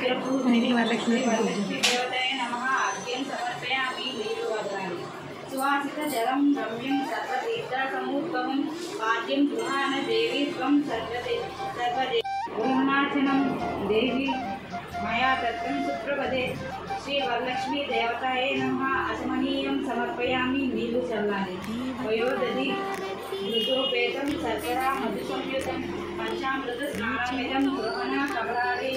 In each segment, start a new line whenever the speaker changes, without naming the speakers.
వరలక్ష్మి దేవతాయ నమః అర్ఘ్యం సమర్పయామి నీరు వదలాలి. సువాసిత జలం రమ్యం సర్వతీర్థ సమూర్భవం పాద్యం గృహాన దేవి త్వం సర్వదే గృహనాచనం దేవి మయా దత్తం సుప్రభదే. శ్రీ వరలక్ష్మి దేవతాయే నమః అసమనీయం సమర్పయామి నీళ్లు చల్లాలి. వయోదధి మృతోపేతం శర్కరా మధు సంయుతం పంచామృత స్నానమిదం గృహణ కమలాలే.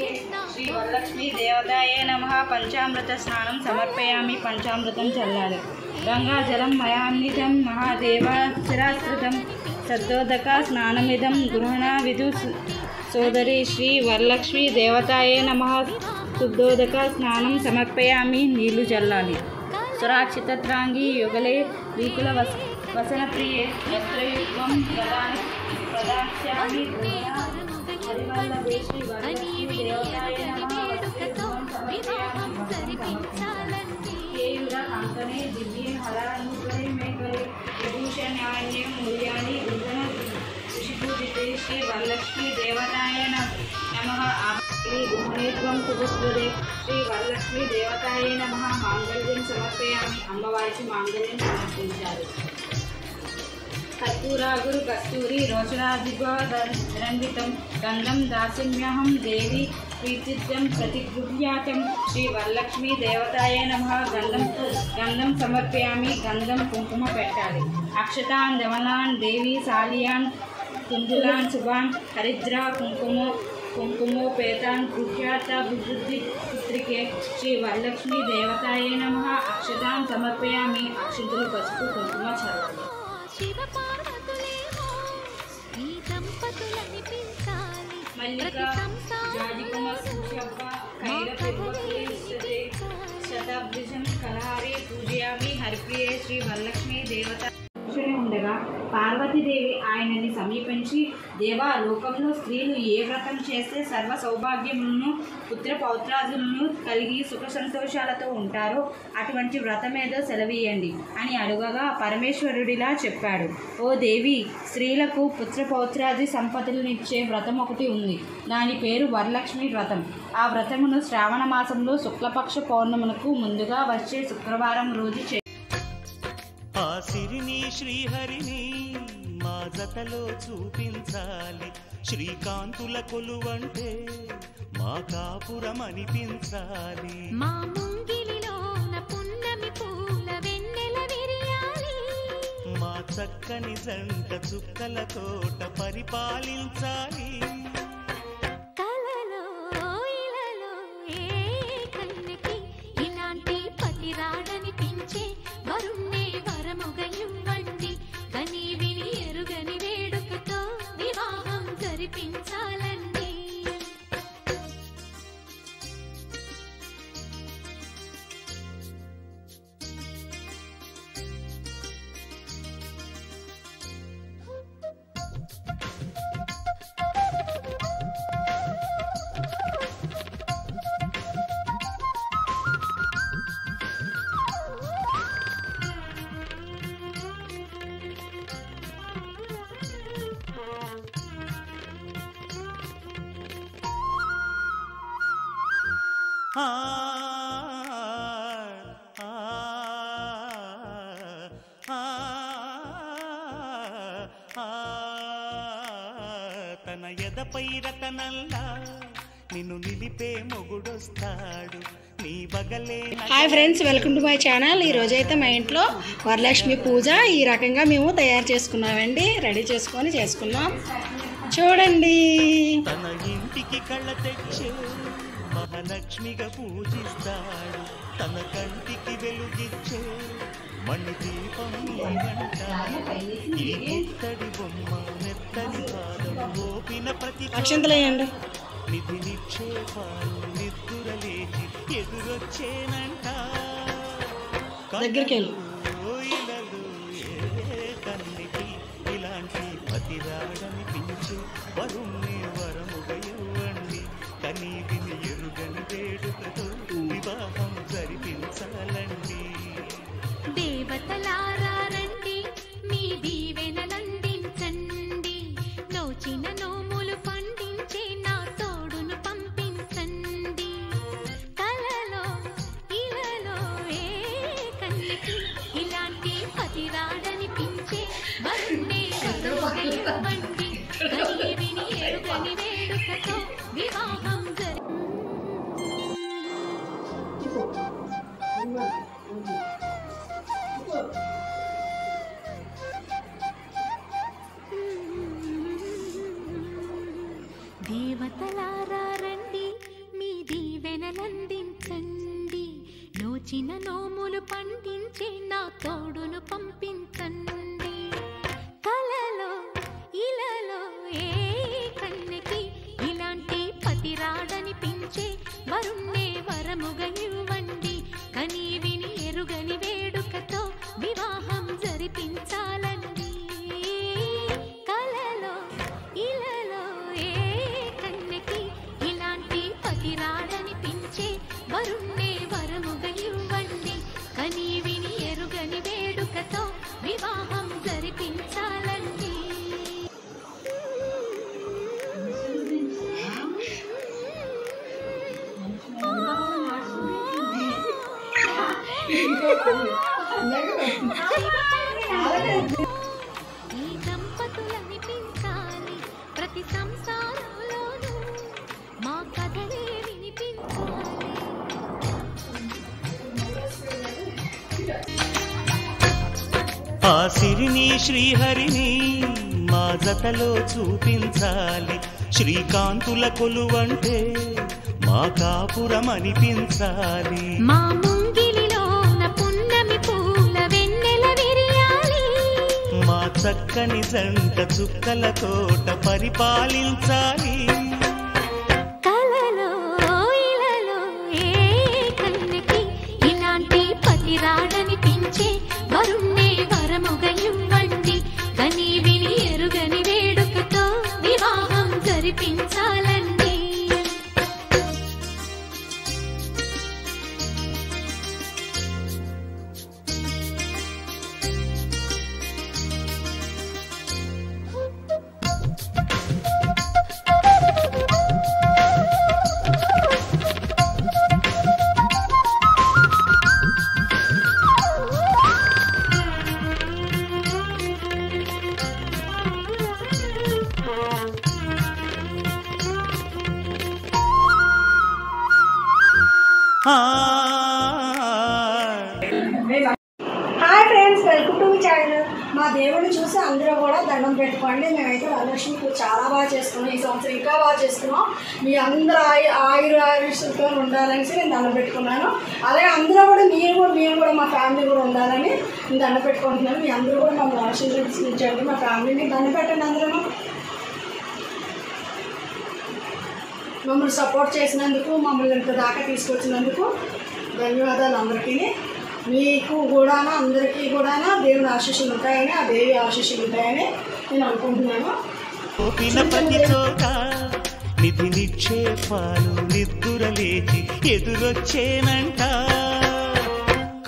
శ్రీ వరలక్ష్మి దేవతాయే నమః పంచామృత స్నానం సమర్పయామి పంచామృతం చల్లాలి. గంగాజలం మయాన్వితం మహాదేవాక్షరాస్కృతం సద్దోదక స్నానమిదం గృహణ విదు సోదరి. శ్రీ వరలక్ష్మి దేవతాయే నమః శుద్ధోదక స్నానం సమర్పయామి నీళ్లు చల్లాలి. సురాక్షితత్రాంగి యుగలే వీకుల వసనప్రియే వస్త్రయుగ్మం ప్రదాక్ష్యామి హరివల్లభే. శ్రీ వరలక్ష్మి దేవతాయే నమః వస్త్రయుగ్మం సమర్పయామి కేయుర కాంకనే దివ్యే హరానుకరే మేకరే విభూషణాన్యే మూల్యాని గుంజన ఋషిపూజితే. శ్రీ వరలక్ష్మి దేవతాయే నమః గుహనేత్వం సుభుస్వదే. శ్రీ వరలక్ష్మి దేవతాయే నమః మాంగళ్యం సమర్పయామి అమ్మవారికి మాంగళ్యం సమర్పించారు. కర్పూరాగురు కస్తూరి రోచనాదిగోరంజితం గంధం దాసిమ్యహం దేవి ప్రీతిత్యం ప్రతిగృహ్యాతం. శ్రీ వరలక్ష్మి దేవతాయే నమః గంధం సమర్పయామి గంధం కుంకుమ పెట్టాలి. అక్షతాన్ దమలాన్ దేవి సాలియాన్ కుంజులాన్ శుభాన్ హరిద్రా కుంకుమోపేతాన్ గృహ్యాత వివృద్ధి పుత్రికే. శ్రీ వరలక్ష్మి దేవతాయే నమః అక్షతాన్ సమర్పయామి అక్షతులు పసుపు కుంకుమ చల్లాలి. మల్లిక జాజికుమ సుషవ్వ కైర శతాబ్దిజం కలహారే పూజయామి హరిప్రియే. శ్రీ వరలక్ష్మి దేవత ఉండగా పార్వతీదేవి ఆయనని సమీపించి, దేవా, లోకంలో స్త్రీలు ఏ వ్రతం చేస్తే సర్వ సౌభాగ్యములను పుత్ర పౌత్రాదులను కలిగి సుఖ సంతోషాలతో ఉంటారో అటువంటి వ్రతమేదో సెలవీయండి అని అడుగగా పరమేశ్వరుడిలా చెప్పాడు. ఓ దేవి, స్త్రీలకు పుత్ర పౌత్రాది సంపదలనిచ్చే వ్రతం ఒకటి ఉంది. దాని పేరు వరలక్ష్మి వ్రతం. ఆ వ్రతమును శ్రావణ మాసంలో శుక్లపక్ష పౌర్ణమునకు ముందుగా వచ్చే శుక్రవారం రోజు
ఆ సిరిని శ్రీహరిని మా జతలో చూపించాలి. శ్రీకాంతుల కొలువంటే మా కాపురం అనిపించాలి.
మా ముంగిలిలోన పున్నమి పూల వెన్నెల విరియాలి.
మా చక్కని జంట చుక్కల తోట పరిపాలించాలి.
కలలో ఇలలో ఏ కన్నెకి ఇలాంటి పతి రాడనిపించే వరుణ్ణే వరముగా ఇవ్వండి. కని విని ఎరుగని వేడుకతో వివాహం జరిపించాలండి.
తన ఎదపై రతనల్లా నిన్ను నిలిపే మొగుడొస్తాడు నీ బగలే.
Hi friends, welcome to my channel. ఈరోజు అయితే మా ఇంట్లో వరలక్ష్మి పూజ ఈ రకంగా మేము తయారు చేసుకున్నామండి. రెడీ చేసుకున్నాం. చూడండి,
తన ఇంటికి కళ్ళ తెచ్చే మహాలక్ష్మిగా పూజిస్తాడు. తన కంటికి వెలుగిచ్చే మణి దీపం ఈ ఇత్తడి బొమ్మ నెత్తని పాదం ఓపిన ప్రతి
అక్షంతలేయండి.
నిధి నిక్షేపాలు నిద్దురలేచి ఎదురొచ్చేనంట.
దగ్గరికి వెళ్ళు.
కన్నికి ఇలాంటి పతిరాడనిపించే వరుణ్ణి వరముగా ఇవ్వండి. కనీ విని ఎరుగని వేడుకతో వివాహం జరిపించాలండి.
దేవతలారా రండి, మీ దీవెనలందించండి. నోచిన నోములు పండించే నా తోడును పంపించండి. వేడుకతో వివాహం దేవతలారా రండి, మీ దీవెనలందించండి. నోచిన నోములు పండించే నా తోడును పంపించండి. కలలో ఇలలో ఏ కన్నెకి ఇలాంటి పతి రాడనిపించే వరుణ్ణే వరముగా ఇవ్వండి. కని విని ఎరుగని వేడుకతో వివాహం జరిపించాలండి. కలలో ఇలలో ఏ కన్నెకి ఇలాంటి పతి రాడనిపించే వరుణ్ణే వరముగా ఇవ్వండి. కని విని ఎరుగని వేడుకతో వివాహం జరిపించాలండి. ఈ దంపతులనిపించాలి ప్రతి సంసారంలోనూ, మా కథలే వినిపించాలి.
ఆ సిరిని శ్రీహరిని మా జతలో చూపించాలి. శ్రీకాంతుల కొలువంటే మా కాపురం అనిపించాలి.
మా ముంగిలిలోన పున్నమి పూల వెన్నెల విరియాలి.
మా చక్కని జంట చుక్కల తోట పరిపాలించాలి.
కలలో ఇలలో ఏ కన్నెకి ఇలాంటి పతి రాడనిపించే వరుణ్ణే వరముగా ఇవ్వండి. కని విని ఎరుగని వేడుకతో వివాహం జరిపించాలండి.
Hi friends, welcome to channel. మా దేవుడిని చూసి అందరూ కూడా దండం పెట్టుకోండి. మేమైతే వరలక్ష్మి పూజ చాలా బాగా చేసుకున్నాం. ఈ సంవత్సరం ఇంకా బాగా చేసుకున్నాం. మీ అందరూ ఆయుర్వేదంతో ఉండాలని నేను దండం పెట్టుకున్నాను. అలాగే అందరూ కూడా మేము కూడా మా ఫ్యామిలీ కూడా ఉండాలని నేను దండం పెట్టుకుంటున్నాను. మీ అందరూ కూడా మమ్మల్ని ఆశీర్వదించండి. మా ఫ్యామిలీని దండం పెట్టండి. అందరూ మమ్మల్ని సపోర్ట్ చేసినందుకు, మమ్మల్ని ఇంత దాకా తీసుకొచ్చినందుకు ధన్యవాదాలు అందరికీ. మీకు కూడా అందరికీ కూడా దేవుని ఆశీస్సులు ఉంటాయని, ఆ దేవి ఆశీస్సులు ఉంటాయని నేను అనుకుంటున్నాను.
ప్రతి చోట నిధి నిక్షేపాలు నిద్దురలేచి ఎదురొచ్చేనంట.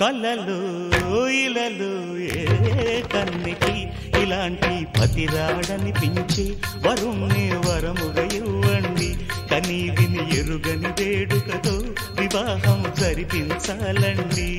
కళ్ళలో ఇలలో ఏ కన్నెకి ఇలాంటి పతి రాడనిపించి వరుణ్ణే వరముగా ఇవ్వండి. కని విని ఎరుగని వేడుకతో వివాహం జరిపించాలండి.